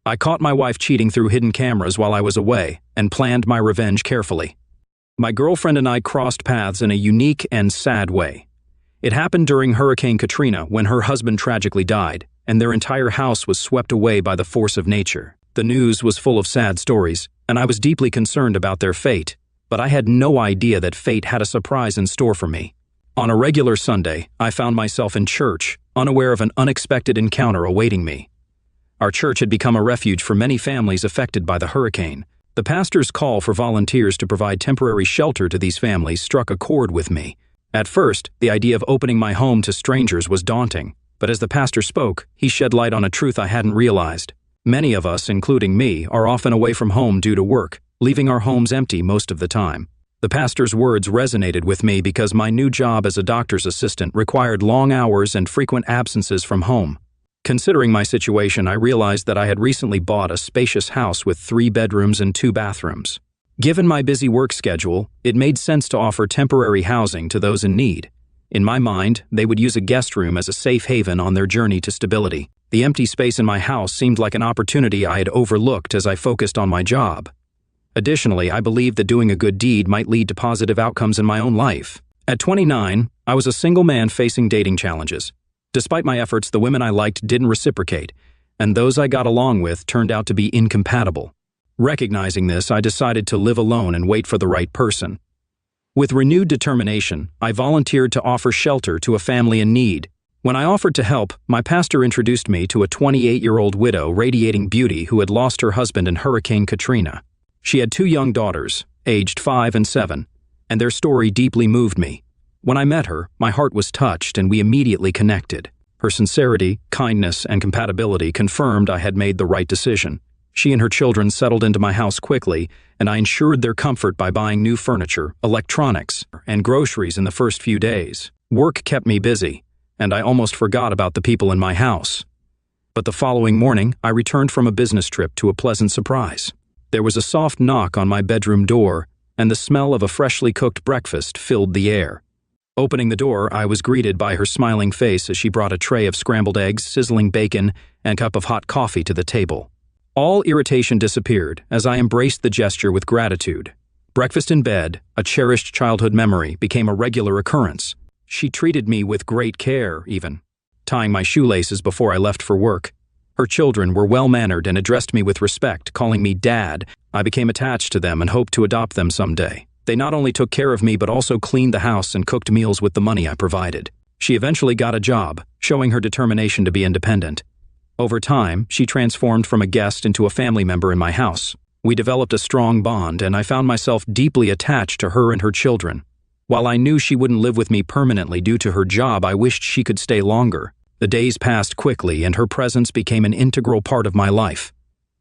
I caught my wife cheating through hidden cameras while I was away and planned my revenge carefully. My girlfriend and I crossed paths in a unique and sad way. It happened during Hurricane Katrina when her husband tragically died, and their entire house was swept away by the force of nature. The news was full of sad stories, and I was deeply concerned about their fate, but I had no idea that fate had a surprise in store for me. On a regular Sunday, I found myself in church, unaware of an unexpected encounter awaiting me. Our church had become a refuge for many families affected by the hurricane. The pastor's call for volunteers to provide temporary shelter to these families struck a chord with me. At first, the idea of opening my home to strangers was daunting, but as the pastor spoke, he shed light on a truth I hadn't realized. Many of us, including me, are often away from home due to work, leaving our homes empty most of the time. The pastor's words resonated with me because my new job as a doctor's assistant required long hours and frequent absences from home. Considering my situation, I realized that I had recently bought a spacious house with 3 bedrooms and 2 bathrooms. Given my busy work schedule, it made sense to offer temporary housing to those in need. In my mind, they would use a guest room as a safe haven on their journey to stability. The empty space in my house seemed like an opportunity I had overlooked as I focused on my job. Additionally, I believed that doing a good deed might lead to positive outcomes in my own life. At 29, I was a single man facing dating challenges. Despite my efforts, the women I liked didn't reciprocate, and those I got along with turned out to be incompatible. Recognizing this, I decided to live alone and wait for the right person. With renewed determination, I volunteered to offer shelter to a family in need. When I offered to help, my pastor introduced me to a 28-year-old widow radiating beauty who had lost her husband in Hurricane Katrina. She had 2 young daughters, aged 5 and 7, and their story deeply moved me. When I met her, my heart was touched and we immediately connected. Her sincerity, kindness, and compatibility confirmed I had made the right decision. She and her children settled into my house quickly, and I ensured their comfort by buying new furniture, electronics, and groceries in the first few days. Work kept me busy, and I almost forgot about the people in my house. But the following morning, I returned from a business trip to a pleasant surprise. There was a soft knock on my bedroom door, and the smell of a freshly cooked breakfast filled the air. Opening the door, I was greeted by her smiling face as she brought a tray of scrambled eggs, sizzling bacon, and a cup of hot coffee to the table. All irritation disappeared as I embraced the gesture with gratitude. Breakfast in bed, a cherished childhood memory, became a regular occurrence. She treated me with great care, even tying my shoelaces before I left for work. Her children were well-mannered and addressed me with respect, calling me Dad. I became attached to them and hoped to adopt them someday. They not only took care of me but also cleaned the house and cooked meals with the money I provided. She eventually got a job, showing her determination to be independent. Over time, she transformed from a guest into a family member in my house. We developed a strong bond, and I found myself deeply attached to her and her children. While I knew she wouldn't live with me permanently due to her job, I wished she could stay longer. The days passed quickly, and her presence became an integral part of my life.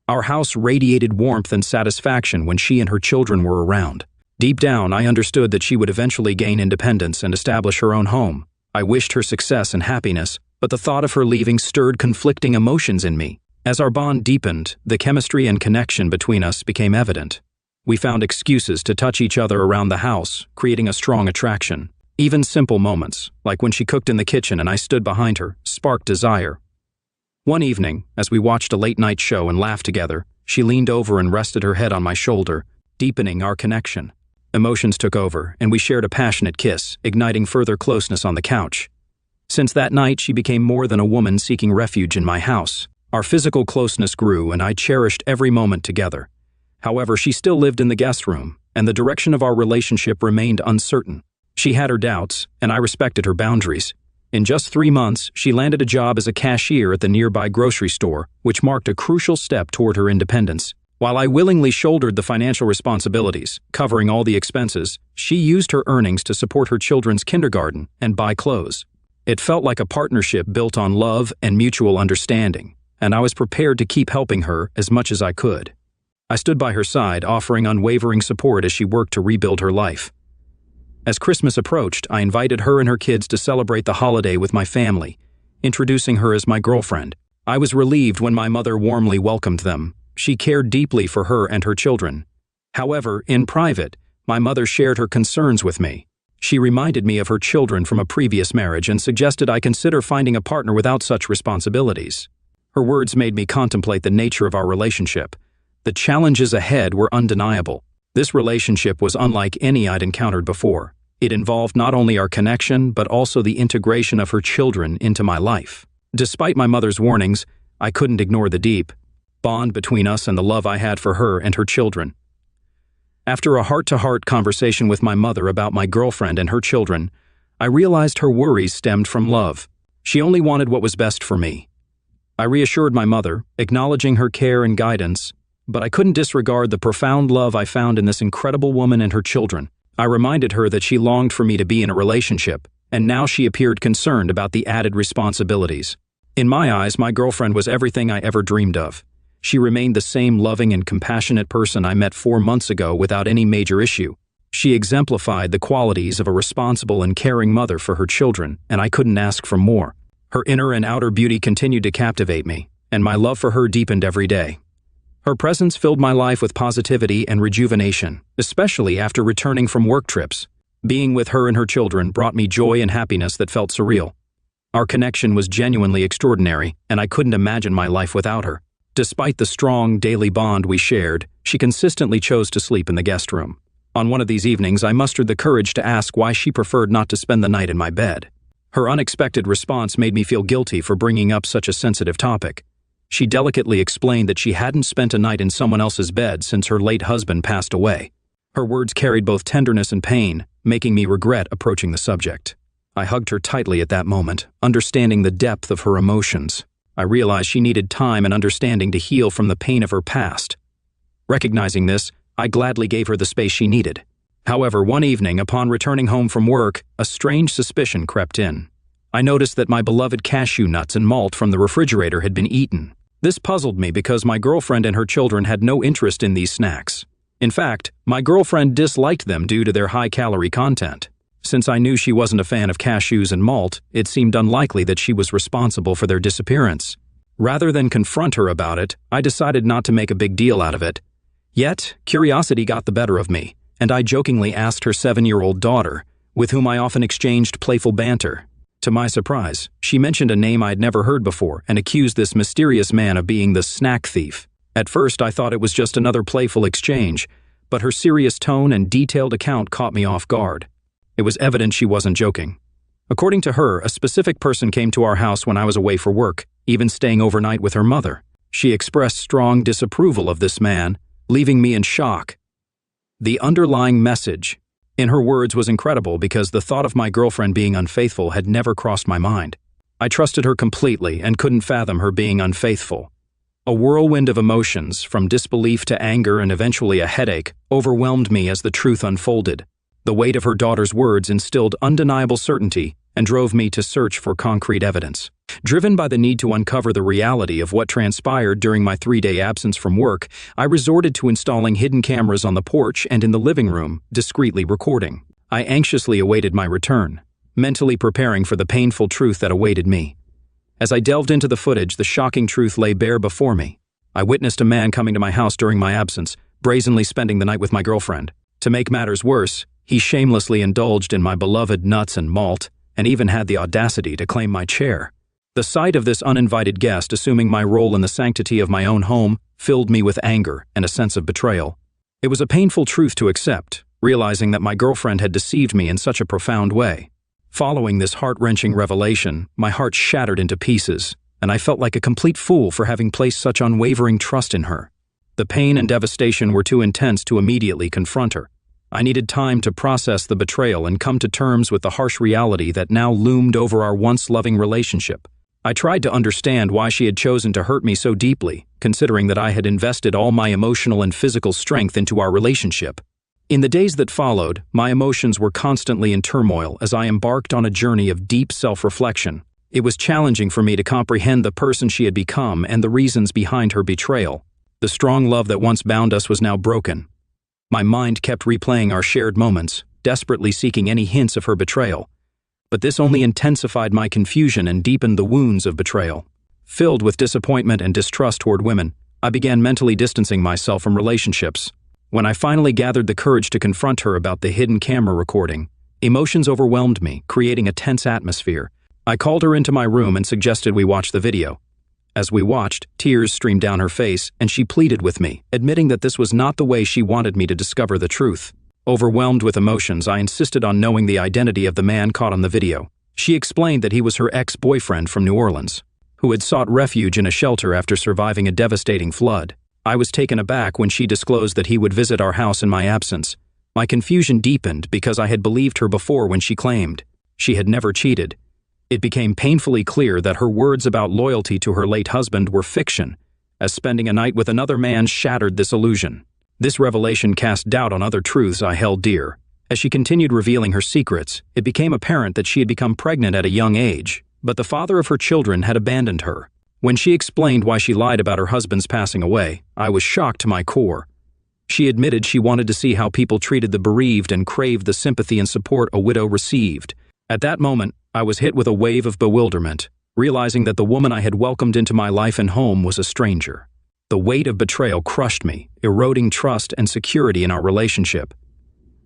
Our house radiated warmth and satisfaction when she and her children were around. Deep down, I understood that she would eventually gain independence and establish her own home. I wished her success and happiness, but the thought of her leaving stirred conflicting emotions in me. As our bond deepened, the chemistry and connection between us became evident. We found excuses to touch each other around the house, creating a strong attraction. Even simple moments, like when she cooked in the kitchen and I stood behind her, sparked desire. One evening, as we watched a late-night show and laughed together, she leaned over and rested her head on my shoulder, deepening our connection. Emotions took over, and we shared a passionate kiss, igniting further closeness on the couch. Since that night, she became more than a woman seeking refuge in my house. Our physical closeness grew, and I cherished every moment together. However, she still lived in the guest room, and the direction of our relationship remained uncertain. She had her doubts, and I respected her boundaries. In just 3 months, she landed a job as a cashier at the nearby grocery store, which marked a crucial step toward her independence. While I willingly shouldered the financial responsibilities, covering all the expenses, she used her earnings to support her children's kindergarten and buy clothes. It felt like a partnership built on love and mutual understanding, and I was prepared to keep helping her as much as I could. I stood by her side, offering unwavering support as she worked to rebuild her life. As Christmas approached, I invited her and her kids to celebrate the holiday with my family, introducing her as my girlfriend. I was relieved when my mother warmly welcomed them. She cared deeply for her and her children. However, in private, my mother shared her concerns with me. She reminded me of her children from a previous marriage and suggested I consider finding a partner without such responsibilities. Her words made me contemplate the nature of our relationship. The challenges ahead were undeniable. This relationship was unlike any I'd encountered before. It involved not only our connection, but also the integration of her children into my life. Despite my mother's warnings, I couldn't ignore the deep bond between us and the love I had for her and her children. After a heart-to-heart conversation with my mother about my girlfriend and her children, I realized her worries stemmed from love. She only wanted what was best for me. I reassured my mother, acknowledging her care and guidance, but I couldn't disregard the profound love I found in this incredible woman and her children. I reminded her that she longed for me to be in a relationship, and now she appeared concerned about the added responsibilities. In my eyes, my girlfriend was everything I ever dreamed of. She remained the same loving and compassionate person I met 4 months ago without any major issue. She exemplified the qualities of a responsible and caring mother for her children, and I couldn't ask for more. Her inner and outer beauty continued to captivate me, and my love for her deepened every day. Her presence filled my life with positivity and rejuvenation, especially after returning from work trips. Being with her and her children brought me joy and happiness that felt surreal. Our connection was genuinely extraordinary, and I couldn't imagine my life without her. Despite the strong daily bond we shared, she consistently chose to sleep in the guest room. On one of these evenings, I mustered the courage to ask why she preferred not to spend the night in my bed. Her unexpected response made me feel guilty for bringing up such a sensitive topic. She delicately explained that she hadn't spent a night in someone else's bed since her late husband passed away. Her words carried both tenderness and pain, making me regret approaching the subject. I hugged her tightly at that moment, understanding the depth of her emotions. I realized she needed time and understanding to heal from the pain of her past. Recognizing this, I gladly gave her the space she needed. However, one evening, upon returning home from work, a strange suspicion crept in. I noticed that my beloved cashew nuts and malt from the refrigerator had been eaten. This puzzled me because my girlfriend and her children had no interest in these snacks. In fact, my girlfriend disliked them due to their high-calorie content. Since I knew she wasn't a fan of cashews and malt, it seemed unlikely that she was responsible for their disappearance. Rather than confront her about it, I decided not to make a big deal out of it. Yet, curiosity got the better of me, and I jokingly asked her 7-year-old daughter, with whom I often exchanged playful banter. To my surprise, she mentioned a name I'd never heard before and accused this mysterious man of being the snack thief. At first, I thought it was just another playful exchange, but her serious tone and detailed account caught me off guard. It was evident she wasn't joking. According to her, a specific person came to our house when I was away for work, even staying overnight with her mother. She expressed strong disapproval of this man, leaving me in shock. The underlying message in her words was incredible because the thought of my girlfriend being unfaithful had never crossed my mind. I trusted her completely and couldn't fathom her being unfaithful. A whirlwind of emotions, from disbelief to anger and eventually a headache, overwhelmed me as the truth unfolded. The weight of her daughter's words instilled undeniable certainty and drove me to search for concrete evidence. Driven by the need to uncover the reality of what transpired during my 3-day absence from work, I resorted to installing hidden cameras on the porch and in the living room, discreetly recording. I anxiously awaited my return, mentally preparing for the painful truth that awaited me. As I delved into the footage, the shocking truth lay bare before me. I witnessed a man coming to my house during my absence, brazenly spending the night with my girlfriend. To make matters worse, he shamelessly indulged in my beloved nuts and malt, and even had the audacity to claim my chair. The sight of this uninvited guest assuming my role in the sanctity of my own home filled me with anger and a sense of betrayal. It was a painful truth to accept, realizing that my girlfriend had deceived me in such a profound way. Following this heart-wrenching revelation, my heart shattered into pieces, and I felt like a complete fool for having placed such unwavering trust in her. The pain and devastation were too intense to immediately confront her. I needed time to process the betrayal and come to terms with the harsh reality that now loomed over our once loving relationship. I tried to understand why she had chosen to hurt me so deeply, considering that I had invested all my emotional and physical strength into our relationship. In the days that followed, my emotions were constantly in turmoil as I embarked on a journey of deep self-reflection. It was challenging for me to comprehend the person she had become and the reasons behind her betrayal. The strong love that once bound us was now broken. My mind kept replaying our shared moments, desperately seeking any hints of her betrayal. But this only intensified my confusion and deepened the wounds of betrayal. Filled with disappointment and distrust toward women, I began mentally distancing myself from relationships. When I finally gathered the courage to confront her about the hidden camera recording, emotions overwhelmed me, creating a tense atmosphere. I called her into my room and suggested we watch the video. As we watched, tears streamed down her face, and she pleaded with me, admitting that this was not the way she wanted me to discover the truth. Overwhelmed with emotions, I insisted on knowing the identity of the man caught on the video. She explained that he was her ex-boyfriend from New Orleans, who had sought refuge in a shelter after surviving a devastating flood. I was taken aback when she disclosed that he would visit our house in my absence. My confusion deepened because I had believed her before when she claimed she had never cheated. It became painfully clear that her words about loyalty to her late husband were fiction, as spending a night with another man shattered this illusion. This revelation cast doubt on other truths I held dear. As she continued revealing her secrets, it became apparent that she had become pregnant at a young age, but the father of her children had abandoned her. When she explained why she lied about her husband's passing away, I was shocked to my core. She admitted she wanted to see how people treated the bereaved and craved the sympathy and support a widow received. At that moment, I was hit with a wave of bewilderment, realizing that the woman I had welcomed into my life and home was a stranger. The weight of betrayal crushed me, eroding trust and security in our relationship.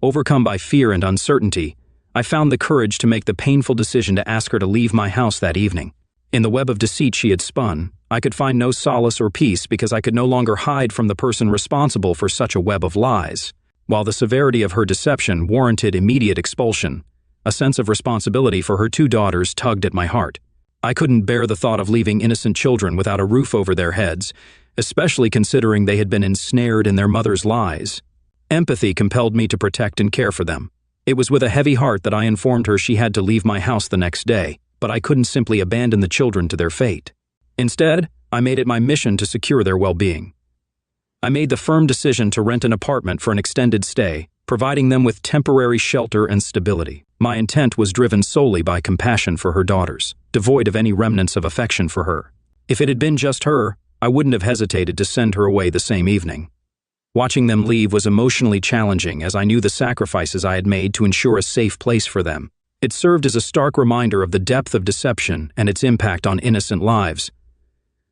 Overcome by fear and uncertainty, I found the courage to make the painful decision to ask her to leave my house that evening. In the web of deceit she had spun, I could find no solace or peace because I could no longer hide from the person responsible for such a web of lies. While the severity of her deception warranted immediate expulsion, a sense of responsibility for her 2 daughters tugged at my heart. I couldn't bear the thought of leaving innocent children without a roof over their heads, especially considering they had been ensnared in their mother's lies. Empathy compelled me to protect and care for them. It was with a heavy heart that I informed her she had to leave my house the next day, but I couldn't simply abandon the children to their fate. Instead, I made it my mission to secure their well-being. I made the firm decision to rent an apartment for an extended stay, providing them with temporary shelter and stability. My intent was driven solely by compassion for her daughters, devoid of any remnants of affection for her. If it had been just her, I wouldn't have hesitated to send her away the same evening. Watching them leave was emotionally challenging as I knew the sacrifices I had made to ensure a safe place for them. It served as a stark reminder of the depth of deception and its impact on innocent lives.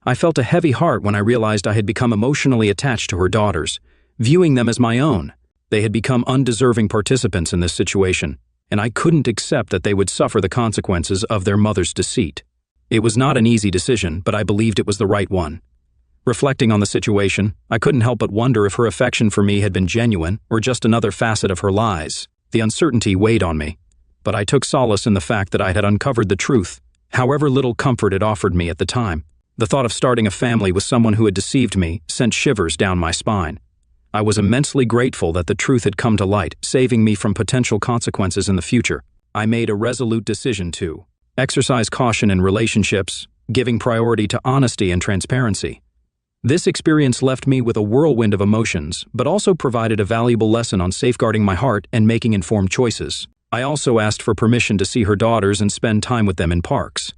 I felt a heavy heart when I realized I had become emotionally attached to her daughters, viewing them as my own. They had become undeserving participants in this situation, and I couldn't accept that they would suffer the consequences of their mother's deceit. It was not an easy decision, but I believed it was the right one. Reflecting on the situation, I couldn't help but wonder if her affection for me had been genuine or just another facet of her lies. The uncertainty weighed on me, but I took solace in the fact that I had uncovered the truth, however little comfort it offered me at the time. The thought of starting a family with someone who had deceived me sent shivers down my spine. I was immensely grateful that the truth had come to light, saving me from potential consequences in the future. I made a resolute decision to exercise caution in relationships, giving priority to honesty and transparency. This experience left me with a whirlwind of emotions, but also provided a valuable lesson on safeguarding my heart and making informed choices. I also asked for permission to see her daughters and spend time with them in parks.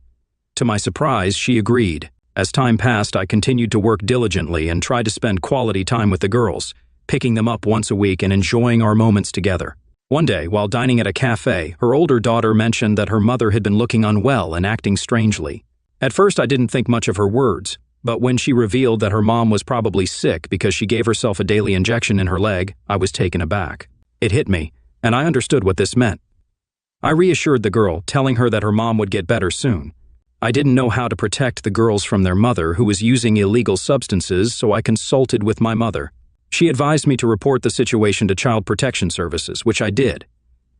To my surprise, she agreed. As time passed, I continued to work diligently and tried to spend quality time with the girls, picking them up once a week and enjoying our moments together. One day, while dining at a cafe, her older daughter mentioned that her mother had been looking unwell and acting strangely. At first, I didn't think much of her words, but when she revealed that her mom was probably sick because she gave herself a daily injection in her leg, I was taken aback. It hit me, and I understood what this meant. I reassured the girl, telling her that her mom would get better soon. I didn't know how to protect the girls from their mother, who was using illegal substances, so I consulted with my mother. She advised me to report the situation to Child Protection Services, which I did.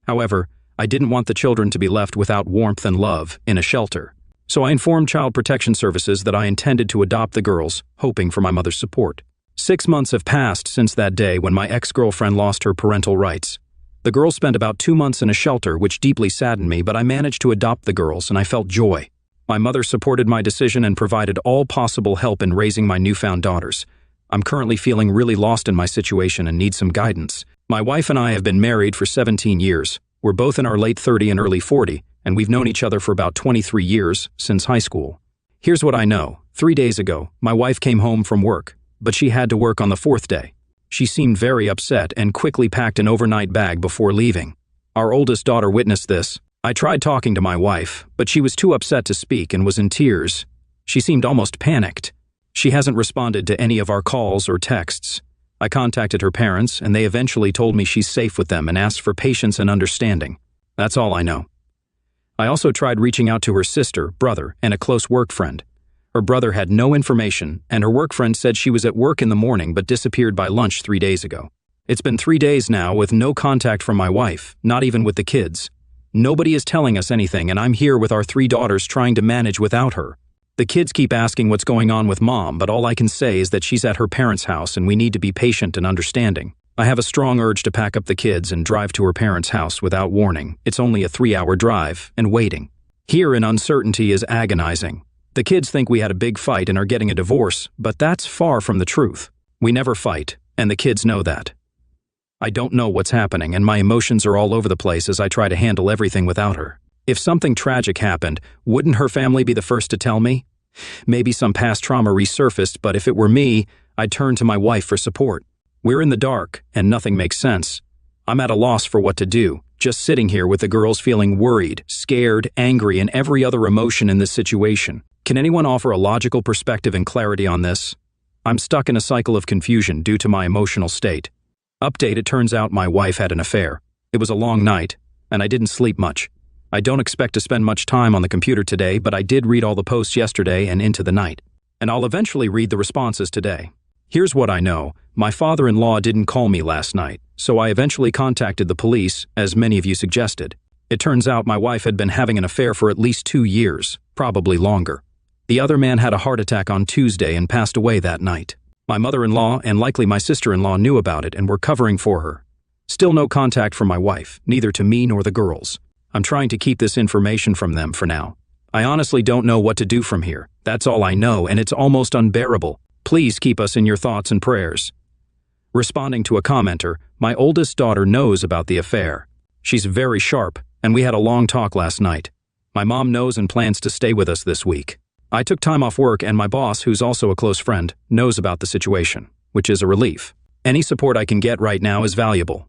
However, I didn't want the children to be left without warmth and love in a shelter. So I informed Child Protection Services that I intended to adopt the girls, hoping for my mother's support. 6 months have passed since that day when my ex-girlfriend lost her parental rights. The girls spent about 2 months in a shelter, which deeply saddened me, but I managed to adopt the girls and I felt joy. My mother supported my decision and provided all possible help in raising my newfound daughters. I'm currently feeling really lost in my situation and need some guidance. My wife and I have been married for 17 years. We're both in our late 30 and early 40, and we've known each other for about 23 years, since high school. Here's what I know. 3 days ago, my wife came home from work, but she had to work on the 4th day. She seemed very upset and quickly packed an overnight bag before leaving. Our oldest daughter witnessed this. I tried talking to my wife, but she was too upset to speak and was in tears. She seemed almost panicked. She hasn't responded to any of our calls or texts. I contacted her parents, and they eventually told me she's safe with them and asked for patience and understanding. That's all I know. I also tried reaching out to her sister, brother, and a close work friend. Her brother had no information, and her work friend said she was at work in the morning but disappeared by lunch 3 days ago. It's been 3 days now with no contact from my wife, not even with the kids. Nobody is telling us anything, and I'm here with our 3 daughters trying to manage without her. The kids keep asking what's going on with Mom, but all I can say is that she's at her parents' house and we need to be patient and understanding. I have a strong urge to pack up the kids and drive to her parents' house without warning. It's only a 3-hour drive, and waiting. Here in uncertainty is agonizing. The kids think we had a big fight and are getting a divorce, but that's far from the truth. We never fight, and the kids know that. I don't know what's happening, and my emotions are all over the place as I try to handle everything without her. If something tragic happened, wouldn't her family be the first to tell me? Maybe some past trauma resurfaced, but if it were me, I'd turn to my wife for support. We're in the dark, and nothing makes sense. I'm at a loss for what to do, just sitting here with the girls feeling worried, scared, angry, and every other emotion in this situation. Can anyone offer a logical perspective and clarity on this? I'm stuck in a cycle of confusion due to my emotional state. Update: it turns out my wife had an affair. It was a long night, and I didn't sleep much. I don't expect to spend much time on the computer today, but I did read all the posts yesterday and into the night. And I'll eventually read the responses today. Here's what I know. My father-in-law didn't call me last night, so I eventually contacted the police, as many of you suggested. It turns out my wife had been having an affair for at least 2 years, probably longer. The other man had a heart attack on Tuesday and passed away that night. My mother-in-law and likely my sister-in-law knew about it and were covering for her. Still no contact from my wife, neither to me nor the girls. I'm trying to keep this information from them for now. I honestly don't know what to do from here. That's all I know, and it's almost unbearable. Please keep us in your thoughts and prayers. Responding to a commenter, my oldest daughter knows about the affair. She's very sharp, and we had a long talk last night. My mom knows and plans to stay with us this week. I took time off work, and my boss, who's also a close friend, knows about the situation, which is a relief. Any support I can get right now is valuable.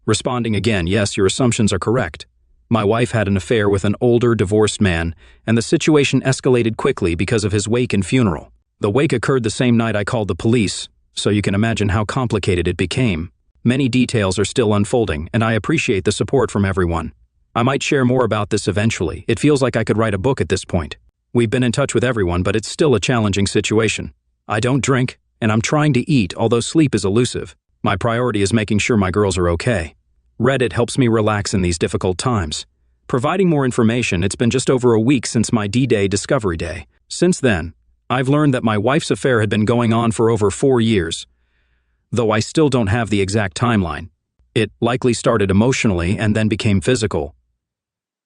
Responding again, yes, your assumptions are correct. My wife had an affair with an older, divorced man, and the situation escalated quickly because of his wake and funeral. The wake occurred the same night I called the police, so you can imagine how complicated it became. Many details are still unfolding, and I appreciate the support from everyone. I might share more about this eventually. It feels like I could write a book at this point. We've been in touch with everyone, but it's still a challenging situation. I don't drink, and I'm trying to eat, although sleep is elusive. My priority is making sure my girls are okay. Reddit helps me relax in these difficult times. Providing more information, it's been just over a week since my D-Day Discovery Day. Since then, I've learned that my wife's affair had been going on for over 4 years, though I still don't have the exact timeline. It likely started emotionally and then became physical.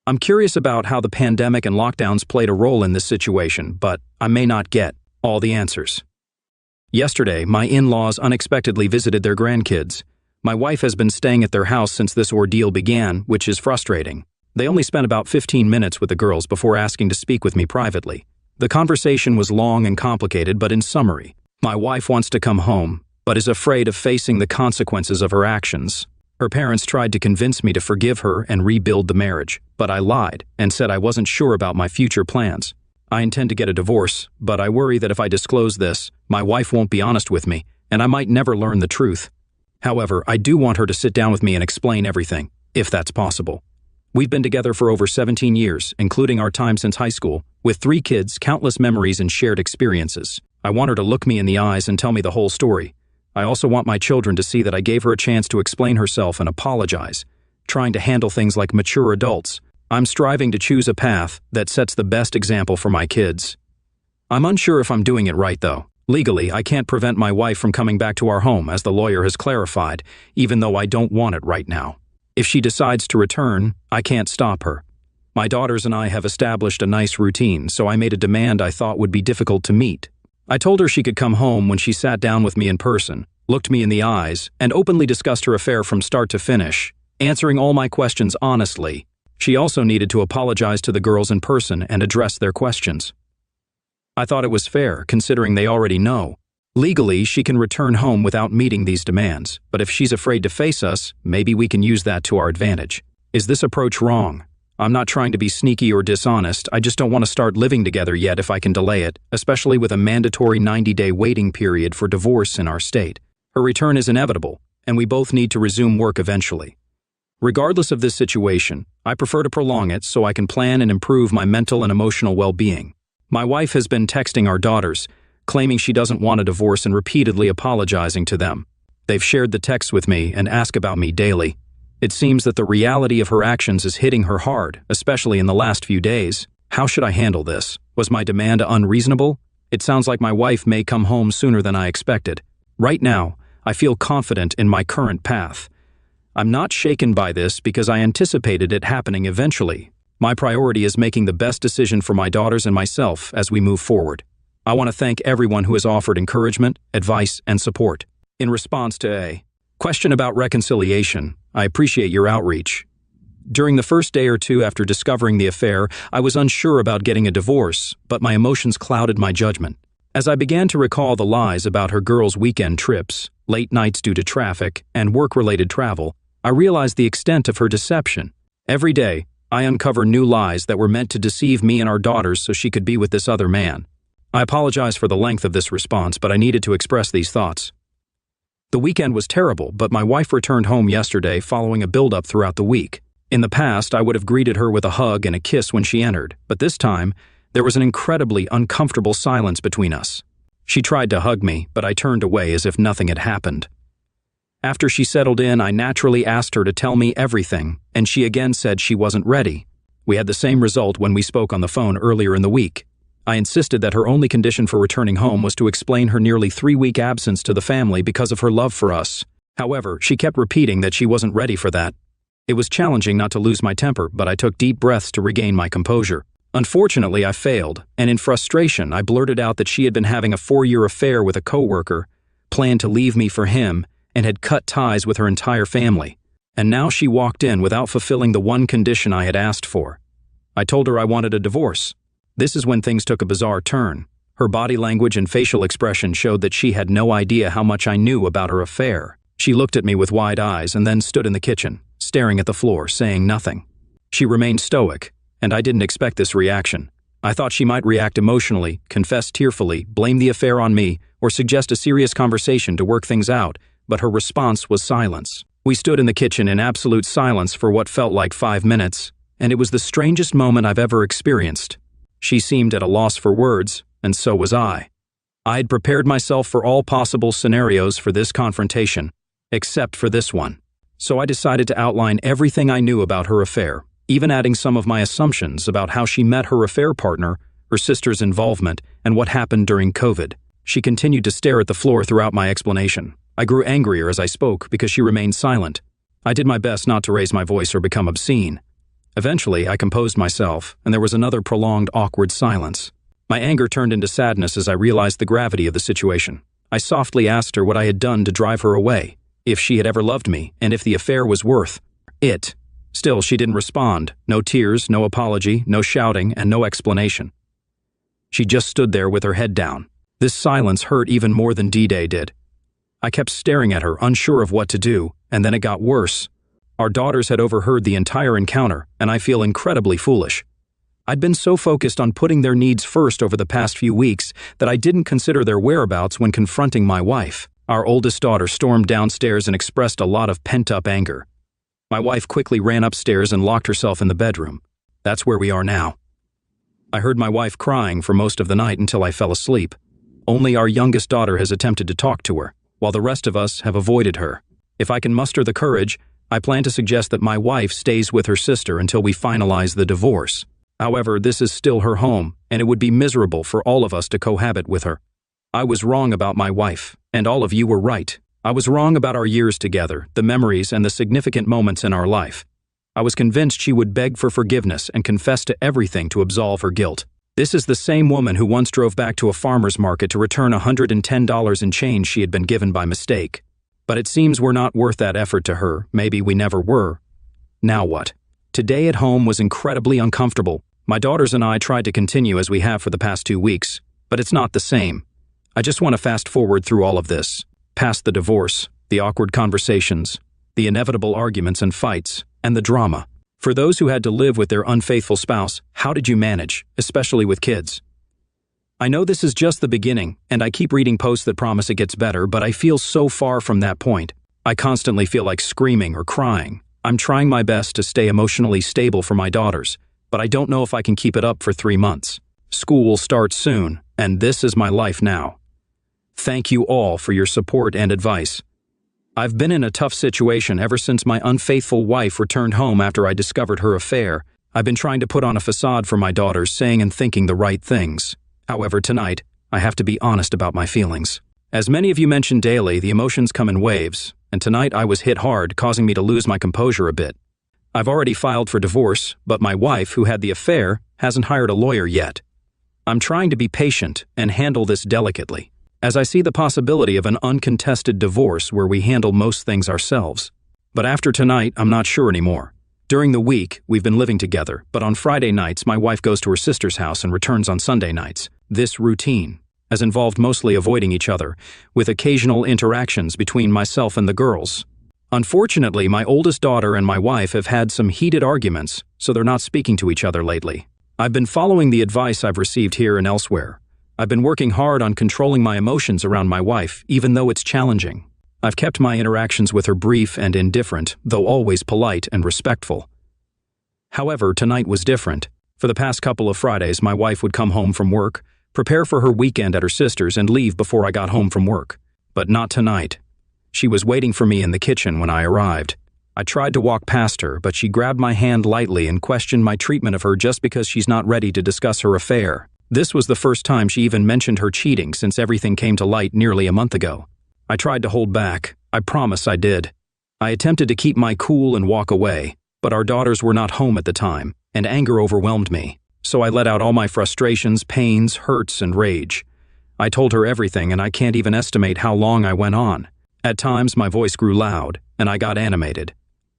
I'm curious about how the pandemic and lockdowns played a role in this situation, but I may not get all the answers. Yesterday, my in-laws unexpectedly visited their grandkids. My wife has been staying at their house since this ordeal began, which is frustrating. They only spent about 15 minutes with the girls before asking to speak with me privately. The conversation was long and complicated, but in summary, my wife wants to come home, but is afraid of facing the consequences of her actions. Her parents tried to convince me to forgive her and rebuild the marriage, but I lied and said I wasn't sure about my future plans. I intend to get a divorce, but I worry that if I disclose this, my wife won't be honest with me, and I might never learn the truth. However, I do want her to sit down with me and explain everything, if that's possible. We've been together for over 17 years, including our time since high school, with 3 kids, countless memories, and shared experiences. I want her to look me in the eyes and tell me the whole story. I also want my children to see that I gave her a chance to explain herself and apologize, trying to handle things like mature adults. I'm striving to choose a path that sets the best example for my kids. I'm unsure if I'm doing it right, though. Legally, I can't prevent my wife from coming back to our home, as the lawyer has clarified, even though I don't want it right now. If she decides to return, I can't stop her. My daughters and I have established a nice routine, so I made a demand I thought would be difficult to meet. I told her she could come home when she sat down with me in person, looked me in the eyes, and openly discussed her affair from start to finish, answering all my questions honestly. She also needed to apologize to the girls in person and address their questions. I thought it was fair, considering they already know. Legally, she can return home without meeting these demands, but if she's afraid to face us, maybe we can use that to our advantage. Is this approach wrong? I'm not trying to be sneaky or dishonest, I just don't want to start living together yet if I can delay it, especially with a mandatory 90-day waiting period for divorce in our state. Her return is inevitable, and we both need to resume work eventually. Regardless of this situation, I prefer to prolong it so I can plan and improve my mental and emotional well-being. My wife has been texting our daughters, claiming she doesn't want a divorce and repeatedly apologizing to them. They've shared the texts with me and ask about me daily. It seems that the reality of her actions is hitting her hard, especially in the last few days. How should I handle this? Was my demand unreasonable? It sounds like my wife may come home sooner than I expected. Right now, I feel confident in my current path. I'm not shaken by this because I anticipated it happening eventually. My priority is making the best decision for my daughters and myself as we move forward. I want to thank everyone who has offered encouragement, advice, and support. In response to a question about reconciliation, I appreciate your outreach. During the first day or two after discovering the affair, I was unsure about getting a divorce, but my emotions clouded my judgment. As I began to recall the lies about her girls' weekend trips, late nights due to traffic, and work-related travel, I realized the extent of her deception. Every day, I uncover new lies that were meant to deceive me and our daughters so she could be with this other man. I apologize for the length of this response, but I needed to express these thoughts. The weekend was terrible, but my wife returned home yesterday following a build-up throughout the week. In the past, I would have greeted her with a hug and a kiss when she entered, but this time, there was an incredibly uncomfortable silence between us. She tried to hug me, but I turned away as if nothing had happened. After she settled in, I naturally asked her to tell me everything, and she again said she wasn't ready. We had the same result when we spoke on the phone earlier in the week. I insisted that her only condition for returning home was to explain her nearly 3-week absence to the family because of her love for us. However, she kept repeating that she wasn't ready for that. It was challenging not to lose my temper, but I took deep breaths to regain my composure. Unfortunately, I failed, and in frustration, I blurted out that she had been having a 4-year affair with a coworker, planned to leave me for him, and had cut ties with her entire family. And now she walked in without fulfilling the one condition I had asked for. I told her I wanted a divorce. This is when things took a bizarre turn. Her body language and facial expression showed that she had no idea how much I knew about her affair. She looked at me with wide eyes and then stood in the kitchen, staring at the floor, saying nothing. She remained stoic, and I didn't expect this reaction. I thought she might react emotionally, confess tearfully, blame the affair on me, or suggest a serious conversation to work things out, but her response was silence. We stood in the kitchen in absolute silence for what felt like 5 minutes, and it was the strangest moment I've ever experienced. She seemed at a loss for words, and so was I. I had prepared myself for all possible scenarios for this confrontation, except for this one. So I decided to outline everything I knew about her affair, even adding some of my assumptions about how she met her affair partner, her sister's involvement, and what happened during COVID. She continued to stare at the floor throughout my explanation. I grew angrier as I spoke because she remained silent. I did my best not to raise my voice or become obscene. Eventually, I composed myself, and there was another prolonged, awkward silence. My anger turned into sadness as I realized the gravity of the situation. I softly asked her what I had done to drive her away, if she had ever loved me, and if the affair was worth it. Still, she didn't respond. No tears, no apology, no shouting, and no explanation. She just stood there with her head down. This silence hurt even more than D-Day did. I kept staring at her, unsure of what to do, and then it got worse. Our daughters had overheard the entire encounter, and I feel incredibly foolish. I'd been so focused on putting their needs first over the past few weeks that I didn't consider their whereabouts when confronting my wife. Our oldest daughter stormed downstairs and expressed a lot of pent-up anger. My wife quickly ran upstairs and locked herself in the bedroom. That's where we are now. I heard my wife crying for most of the night until I fell asleep. Only our youngest daughter has attempted to talk to her, while the rest of us have avoided her. If I can muster the courage, I plan to suggest that my wife stays with her sister until we finalize the divorce. However, this is still her home, and it would be miserable for all of us to cohabit with her. I was wrong about my wife, and all of you were right. I was wrong about our years together, the memories and the significant moments in our life. I was convinced she would beg for forgiveness and confess to everything to absolve her guilt. This is the same woman who once drove back to a farmer's market to return $110 in change she had been given by mistake. But it seems we're not worth that effort to her. Maybe we never were. Now what? Today at home was incredibly uncomfortable. My daughters and I tried to continue as we have for the past 2 weeks, but it's not the same. I just want to fast forward through all of this, past the divorce, the awkward conversations, the inevitable arguments and fights, and the drama. For those who had to live with their unfaithful spouse, how did you manage, especially with kids? I know this is just the beginning, and I keep reading posts that promise it gets better, but I feel so far from that point. I constantly feel like screaming or crying. I'm trying my best to stay emotionally stable for my daughters, but I don't know if I can keep it up for 3 months. School will start soon, and this is my life now. Thank you all for your support and advice. I've been in a tough situation ever since my unfaithful wife returned home after I discovered her affair. I've been trying to put on a facade for my daughters, saying and thinking the right things. However, tonight, I have to be honest about my feelings. As many of you mention daily, the emotions come in waves, and tonight I was hit hard, causing me to lose my composure a bit. I've already filed for divorce, but my wife, who had the affair, hasn't hired a lawyer yet. I'm trying to be patient and handle this delicately, as I see the possibility of an uncontested divorce where we handle most things ourselves. But after tonight, I'm not sure anymore. During the week, we've been living together, but on Friday nights, my wife goes to her sister's house and returns on Sunday nights. This routine has involved mostly avoiding each other, with occasional interactions between myself and the girls. Unfortunately, my oldest daughter and my wife have had some heated arguments, so they're not speaking to each other lately. I've been following the advice I've received here and elsewhere. I've been working hard on controlling my emotions around my wife, even though it's challenging. I've kept my interactions with her brief and indifferent, though always polite and respectful. However, tonight was different. For the past couple of Fridays, my wife would come home from work, prepare for her weekend at her sister's, and leave before I got home from work. But not tonight. She was waiting for me in the kitchen when I arrived. I tried to walk past her, but she grabbed my hand lightly and questioned my treatment of her just because she's not ready to discuss her affair. This was the first time she even mentioned her cheating since everything came to light nearly a month ago. I tried to hold back. I promise I did. I attempted to keep my cool and walk away, but our daughters were not home at the time, and anger overwhelmed me. So I let out all my frustrations, pains, hurts, and rage. I told her everything, and I can't even estimate how long I went on. At times, my voice grew loud, and I got animated.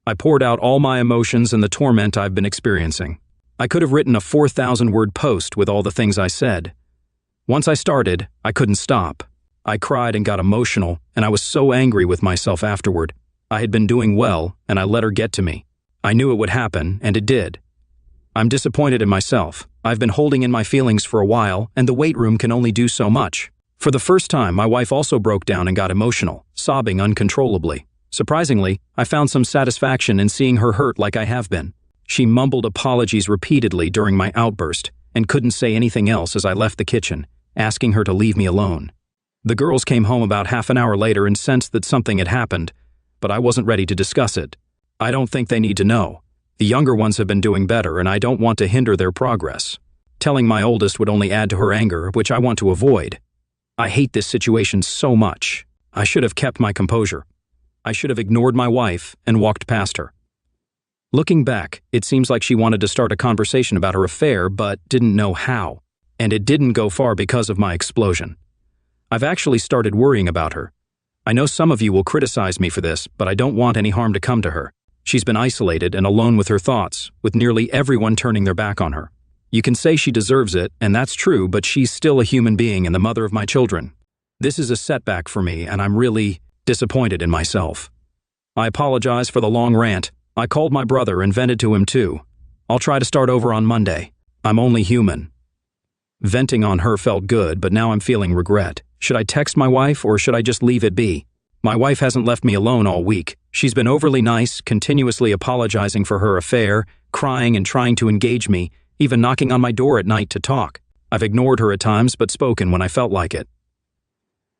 I poured out all my emotions and the torment I've been experiencing. I could have written a 4,000-word post with all the things I said. Once I started, I couldn't stop. I cried and got emotional, and I was so angry with myself afterward. I had been doing well, and I let her get to me. I knew it would happen, and it did. I'm disappointed in myself. I've been holding in my feelings for a while, and the weight room can only do so much. For the first time, my wife also broke down and got emotional, sobbing uncontrollably. Surprisingly, I found some satisfaction in seeing her hurt like I have been. She mumbled apologies repeatedly during my outburst and couldn't say anything else as I left the kitchen, asking her to leave me alone. The girls came home about half an hour later and sensed that something had happened, but I wasn't ready to discuss it. I don't think they need to know. The younger ones have been doing better, and I don't want to hinder their progress. Telling my oldest would only add to her anger, which I want to avoid. I hate this situation so much. I should have kept my composure. I should have ignored my wife and walked past her. Looking back, it seems like she wanted to start a conversation about her affair, but didn't know how. And it didn't go far because of my explosion. I've actually started worrying about her. I know some of you will criticize me for this, but I don't want any harm to come to her. She's been isolated and alone with her thoughts, with nearly everyone turning their back on her. You can say she deserves it, and that's true, but she's still a human being and the mother of my children. This is a setback for me, and I'm really disappointed in myself. I apologize for the long rant. I called my brother and vented to him too. I'll try to start over on Monday. I'm only human. Venting on her felt good, but now I'm feeling regret. Should I text my wife, or should I just leave it be? My wife hasn't left me alone all week. She's been overly nice, continuously apologizing for her affair, crying and trying to engage me, even knocking on my door at night to talk. I've ignored her at times, but spoken when I felt like it.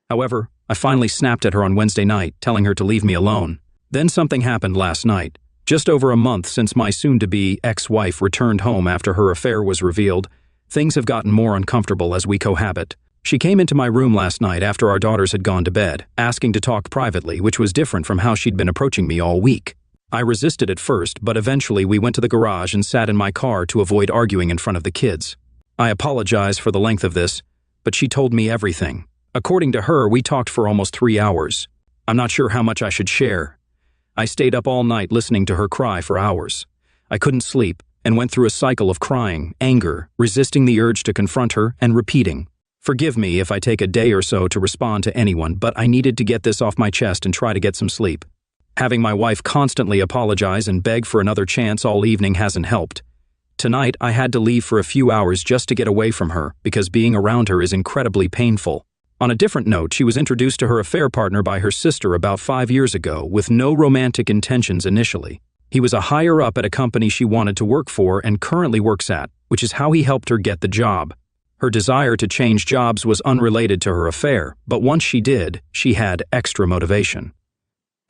However, I finally snapped at her on Wednesday night, telling her to leave me alone. Then something happened last night. Just over a month since my soon-to-be ex-wife returned home after her affair was revealed, things have gotten more uncomfortable as we cohabit. She came into my room last night after our daughters had gone to bed, asking to talk privately, which was different from how she'd been approaching me all week. I resisted at first, but eventually we went to the garage and sat in my car to avoid arguing in front of the kids. I apologize for the length of this, but she told me everything. According to her, we talked for almost 3 hours. I'm not sure how much I should share. I stayed up all night listening to her cry for hours. I couldn't sleep and went through a cycle of crying, anger, resisting the urge to confront her, and repeating. Forgive me if I take a day or so to respond to anyone, but I needed to get this off my chest and try to get some sleep. Having my wife constantly apologize and beg for another chance all evening hasn't helped. Tonight, I had to leave for a few hours just to get away from her because being around her is incredibly painful. On a different note, she was introduced to her affair partner by her sister about 5 years ago with no romantic intentions initially. He was a higher-up at a company she wanted to work for and currently works at, which is how he helped her get the job. Her desire to change jobs was unrelated to her affair, but once she did, she had extra motivation.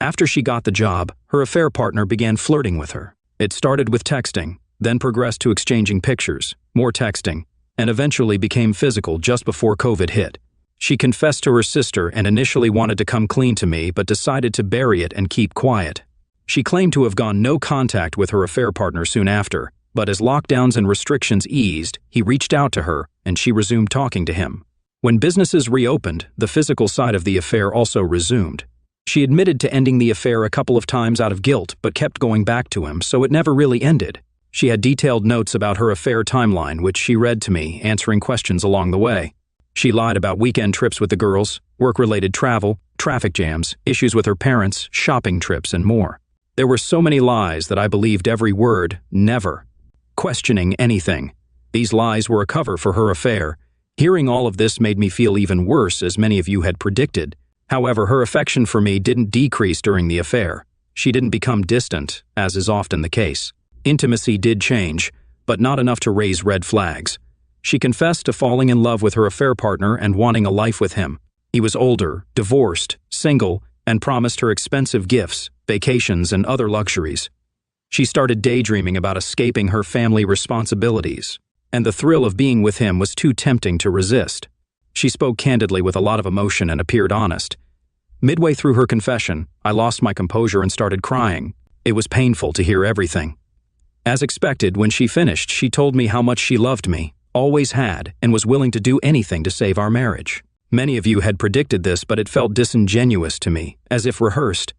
After she got the job, her affair partner began flirting with her. It started with texting, then progressed to exchanging pictures, more texting, and eventually became physical just before COVID hit. She confessed to her sister and initially wanted to come clean to me but decided to bury it and keep quiet. She claimed to have gone no contact with her affair partner soon after, but as lockdowns and restrictions eased, he reached out to her and she resumed talking to him. When businesses reopened, the physical side of the affair also resumed. She admitted to ending the affair a couple of times out of guilt but kept going back to him, so it never really ended. She had detailed notes about her affair timeline, which she read to me, answering questions along the way. She lied about weekend trips with the girls, work-related travel, traffic jams, issues with her parents, shopping trips, and more. There were so many lies that I believed every word, never questioning anything. These lies were a cover for her affair. Hearing all of this made me feel even worse, as many of you had predicted. However, her affection for me didn't decrease during the affair. She didn't become distant, as is often the case. Intimacy did change, but not enough to raise red flags. She confessed to falling in love with her affair partner and wanting a life with him. He was older, divorced, single, and promised her expensive gifts, vacations, and other luxuries. She started daydreaming about escaping her family responsibilities, and the thrill of being with him was too tempting to resist. She spoke candidly with a lot of emotion and appeared honest. Midway through her confession, I lost my composure and started crying. It was painful to hear everything. As expected, when she finished, she told me how much she loved me, always had, and was willing to do anything to save our marriage. Many of you had predicted this, but it felt disingenuous to me, as if rehearsed.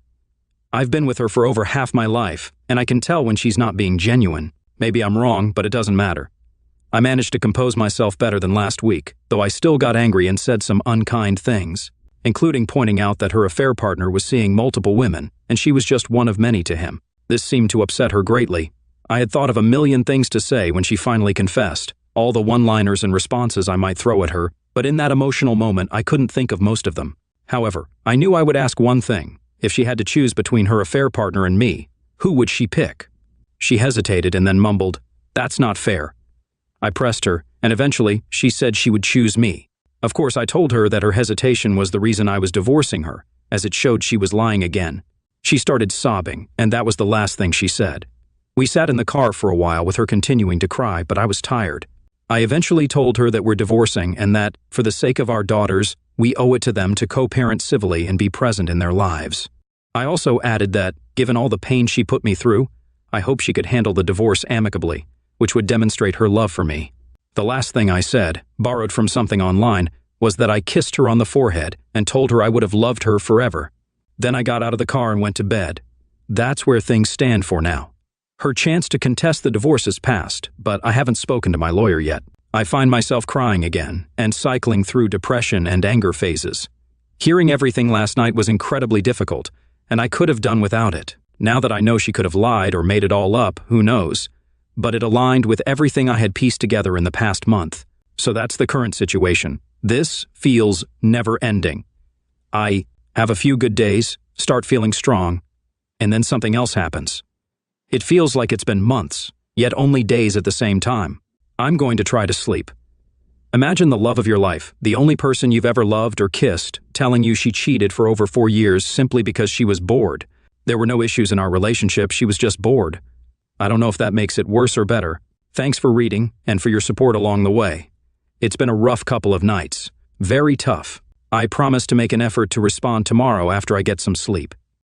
I've been with her for over half my life, and I can tell when she's not being genuine. Maybe I'm wrong, but it doesn't matter. I managed to compose myself better than last week, though I still got angry and said some unkind things, including pointing out that her affair partner was seeing multiple women, and she was just one of many to him. This seemed to upset her greatly. I had thought of a million things to say when she finally confessed, all the one-liners and responses I might throw at her, but in that emotional moment I couldn't think of most of them. However, I knew I would ask one thing. If she had to choose between her affair partner and me, who would she pick? She hesitated and then mumbled, "That's not fair." I pressed her, and eventually she said she would choose me. Of course, I told her that her hesitation was the reason I was divorcing her, as it showed she was lying again. She started sobbing, and that was the last thing she said. We sat in the car for a while with her continuing to cry, but I was tired. I eventually told her that we're divorcing and that, for the sake of our daughters, we owe it to them to co-parent civilly and be present in their lives. I also added that, given all the pain she put me through, I hope she could handle the divorce amicably, which would demonstrate her love for me. The last thing I said, borrowed from something online, was that I kissed her on the forehead and told her I would have loved her forever. Then I got out of the car and went to bed. That's where things stand for now. Her chance to contest the divorce is past, but I haven't spoken to my lawyer yet. I find myself crying again and cycling through depression and anger phases. Hearing everything last night was incredibly difficult, and I could have done without it. Now that I know she could have lied or made it all up, who knows? But it aligned with everything I had pieced together in the past month. So that's the current situation. This feels never-ending. I have a few good days, start feeling strong, and then something else happens. It feels like it's been months, yet only days at the same time. I'm going to try to sleep. Imagine the love of your life, the only person you've ever loved or kissed, telling you she cheated for over 4 years simply because she was bored. There were no issues in our relationship, she was just bored. I don't know if that makes it worse or better. Thanks for reading and for your support along the way. It's been a rough couple of nights. Very tough. I promise to make an effort to respond tomorrow after I get some sleep.